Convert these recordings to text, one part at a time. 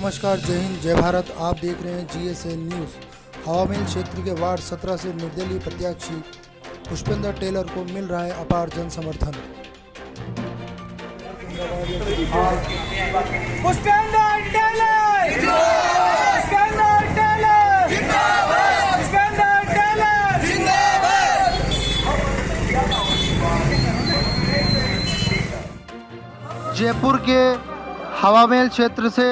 नमस्कार, जय हिंद, जय भारत। आप देख रहे हैं GSL न्यूज़। हवामेल क्षेत्र के वार्ड 17 से निर्दलीय प्रत्याशी पुष्पेंद्र टेलर को मिल रहा है अपार जन समर्थन। जयपुर के हवामेल क्षेत्र से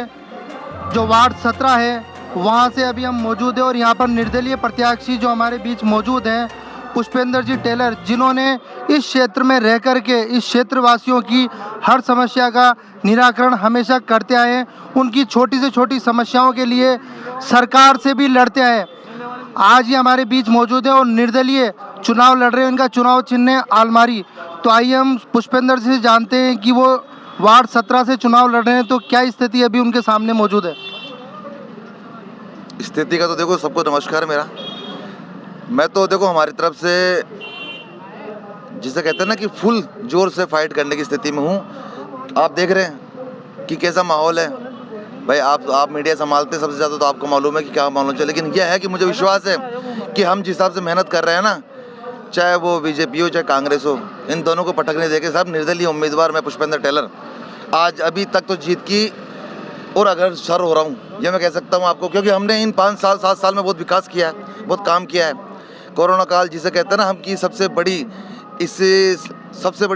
जो वार्ड 17 है वहाँ से अभी हम मौजूद हैं और यहाँ पर निर्दलीय प्रत्याशी जो हमारे बीच मौजूद हैं पुष्पेंद्र जी टेलर, जिन्होंने इस क्षेत्र में रह कर के इस क्षेत्रवासियों की हर समस्या का निराकरण हमेशा करते आए हैं। उनकी छोटी से छोटी समस्याओं के लिए सरकार से भी लड़ते आए। आज ये हमारे बीच मौजूद है और निर्दलीय चुनाव लड़ रहे हैं। इनका चुनाव चिन्ह है आलमारी। तो आइए हम पुष्पेंद्र जी से जानते हैं कि वो वार्ड 17 से चुनाव लड़ रहे हैं, तो क्या स्थिति अभी उनके सामने मौजूद है। स्थिति का तो देखो, सबको नमस्कार मेरा। मैं तो देखो हमारी तरफ से जिसे कहते हैं ना कि फुल जोर से फाइट करने की स्थिति में हूँ। आप देख रहे हैं कि कैसा माहौल है भाई। आप मीडिया संभालते सबसे ज़्यादा, तो आपको मालूम है कि क्या मालूम चाहिए। लेकिन यह है कि मुझे विश्वास है कि हम जिस हिसाब से मेहनत कर रहे हैं ना, चाहे वो बीजेपी हो चाहे कांग्रेस हो, इन दोनों को पटकने देके सब निर्दलीय उम्मीदवार मैं पुष्पेंद्र टेलर आज अभी तक तो जीत की और अग्रसर हो रहा हूँ, ये मैं कह सकता हूँ आपको। क्योंकि हमने इन 5 साल 7 साल में बहुत विकास किया है, बहुत काम किया है। कोरोना काल जिसे कहते हैं ना हम की सबसे बड़ी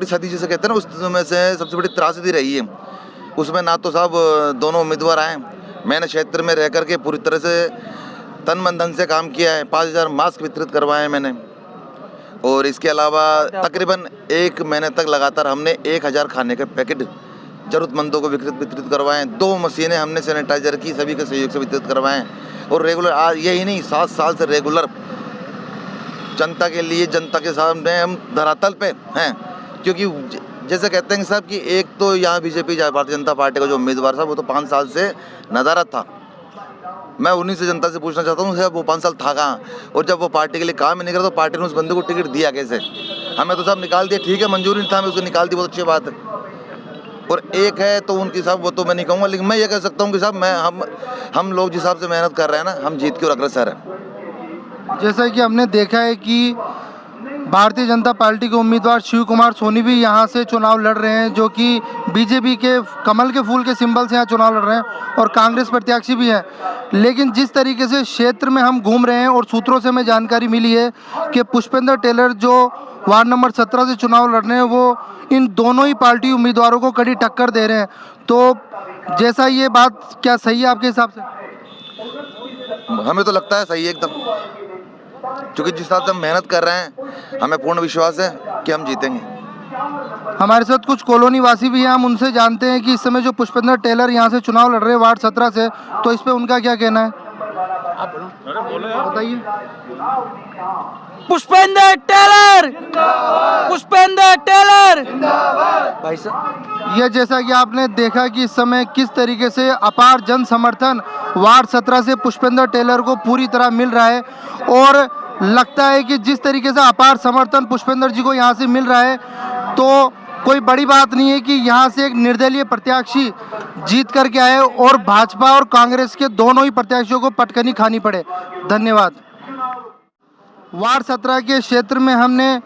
सदी जिसे कहते हैं ना, उसमें से सबसे बड़ी त्रासदी रही है। उसमें ना तो साहब दोनों उम्मीदवार आए, मैंने क्षेत्र में रह कर के पूरी तरह से तन मन धन से काम किया है। 5000 मास्क वितरित करवाए हैं मैंने, और इसके अलावा तकरीबन 1 महीने तक लगातार हमने 1000 खाने के पैकेट ज़रूरतमंदों को वितरित करवाएं। 2 मशीनें हमने सैनिटाइजर की सभी के सहयोग से वितरित करवाएं। और रेगुलर आज यही नहीं, 7 साल से रेगुलर जनता के लिए, जनता के सामने हम धरातल पे हैं। क्योंकि जैसे कहते हैं साहब कि एक तो यहाँ बीजेपी भारतीय जनता पार्टी का जो उम्मीदवार था वो तो 5 साल से नदारद था। मैं उन्हीं से जनता से पूछना चाहता हूँ वो 5 साल था कहाँ, और जब वो पार्टी के लिए काम ही नहीं करा तो पार्टी ने उस बंदे को टिकट दिया कैसे। हमें तो साहब निकाल दिया, ठीक है, मंजूरी नहीं था, हमें उसको निकाल दी, बहुत अच्छी बात है। और एक है तो उनकी साहब, वो तो मैं नहीं कहूँगा, लेकिन मैं ये कह सकता हूँ कि साहब हम लोग जिस हिसाब से मेहनत कर रहे हैं ना, हम जीत के और अग्रसर हैं। जैसा कि हमने देखा है कि भारतीय जनता पार्टी के उम्मीदवार शिव कुमार सोनी भी यहाँ से चुनाव लड़ रहे हैं, जो कि बीजेपी के कमल के फूल के सिंबल से यहाँ चुनाव लड़ रहे हैं, और कांग्रेस प्रत्याशी भी हैं। लेकिन जिस तरीके से क्षेत्र में हम घूम रहे हैं और सूत्रों से हमें जानकारी मिली है कि पुष्पेंद्र टेलर जो वार्ड नंबर 17 से चुनाव लड़ रहे हैं वो इन दोनों ही पार्टी उम्मीदवारों को कड़ी टक्कर दे रहे हैं। तो जैसा ये बात क्या सही है आपके हिसाब से? हमें तो लगता है सही है एकदम, क्योंकि जिस हिसाब से हम मेहनत कर रहे हैं हमें पूर्ण विश्वास है कि हम जीतेंगे। हमारे साथ कुछ कॉलोनी वासी भी हैं, हम उनसे जानते हैं कि इस समय जो पुष्पेंद्र टेलर यहाँ से चुनाव लड़ रहे हैं वार्ड 17 से, तो इस पे उनका क्या कहना है, बताइए। पुष्पेंद्र टेलर, पुष्पेंद्र टेलर भाई साहब, ये जैसा कि आपने देखा कि इस समय किस तरीके से अपार जन समर्थन वार्ड 17 से पुष्पेंद्र टेलर को पूरी तरह मिल रहा है, और लगता है कि जिस तरीके से अपार समर्थन पुष्पेंद्र जी को यहाँ से मिल रहा है तो कोई बड़ी बात नहीं है कि यहाँ से एक निर्दलीय प्रत्याशी जीत करके आए और भाजपा और कांग्रेस के दोनों ही प्रत्याशियों को पटकनी खानी पड़े। धन्यवाद। वार्ड 17 के क्षेत्र में हमने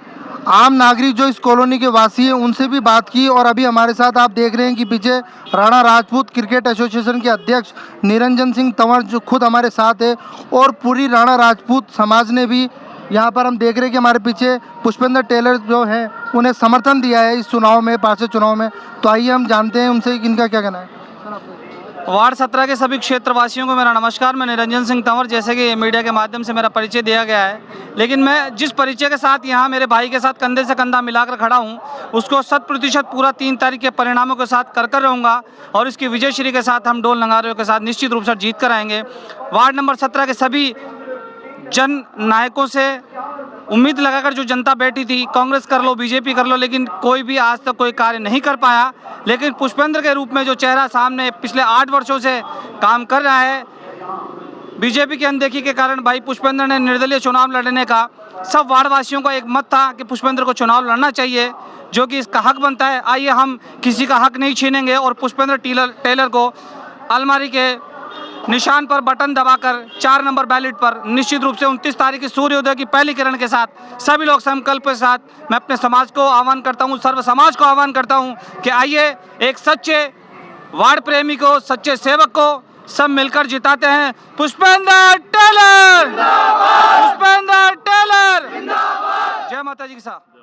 आम नागरिक जो इस कॉलोनी के वासी हैं उनसे भी बात की, और अभी हमारे साथ आप देख रहे हैं कि पीछे राणा राजपूत क्रिकेट एसोसिएशन के अध्यक्ष निरंजन सिंह तंवर जो खुद हमारे साथ है, और पूरी राणा राजपूत समाज ने भी यहाँ पर हम देख रहे हैं कि हमारे पीछे पुष्पेंद्र टेलर जो है उन्हें समर्थन दिया है इस चुनाव में, पार्षद चुनाव में। तो आइए हम जानते हैं उनसे कि इनका क्या कहना है। वार्ड 17 के सभी क्षेत्रवासियों को मेरा नमस्कार। मैं निरंजन सिंह तंवर, जैसे कि मीडिया के माध्यम से मेरा परिचय दिया गया है, लेकिन मैं जिस परिचय के साथ यहाँ मेरे भाई के साथ कंधे से कंधा मिलाकर खड़ा हूँ उसको 100% पूरा 3 तारीख के परिणामों के साथ कर रहूँगा, और इसकी विजयश्री के साथ हम ढोल नगारों के साथ निश्चित रूप से जीत कर आएंगे। वार्ड नंबर 17 के सभी जन नायकों से उम्मीद लगाकर जो जनता बैठी थी, कांग्रेस कर लो बीजेपी कर लो, लेकिन कोई भी आज तक कोई कार्य नहीं कर पाया। लेकिन पुष्पेंद्र के रूप में जो चेहरा सामने पिछले 8 वर्षों से काम कर रहा है, बीजेपी की अनदेखी के कारण भाई पुष्पेंद्र ने निर्दलीय चुनाव लड़ने का सब वार्डवासियों का एक मत था कि पुष्पेंद्र को चुनाव लड़ना चाहिए, जो कि इसका हक बनता है। आइए हम किसी का हक नहीं छीनेंगे और पुष्पेंद्र टेलर को अलमारी के निशान पर बटन दबाकर 4 नंबर बैलेट पर निश्चित रूप से 29 तारीख की सूर्योदय की पहली किरण के साथ सभी लोग संकल्प के साथ मैं अपने समाज को आह्वान करता हूं, सर्व समाज को आह्वान करता हूं कि आइए एक सच्चे वार्ड प्रेमी को, सच्चे सेवक को सब मिलकर जिताते हैं। पुष्पेंद्र टेलर, पुष्पेंद्र टेलर, जय माता जी की साथ।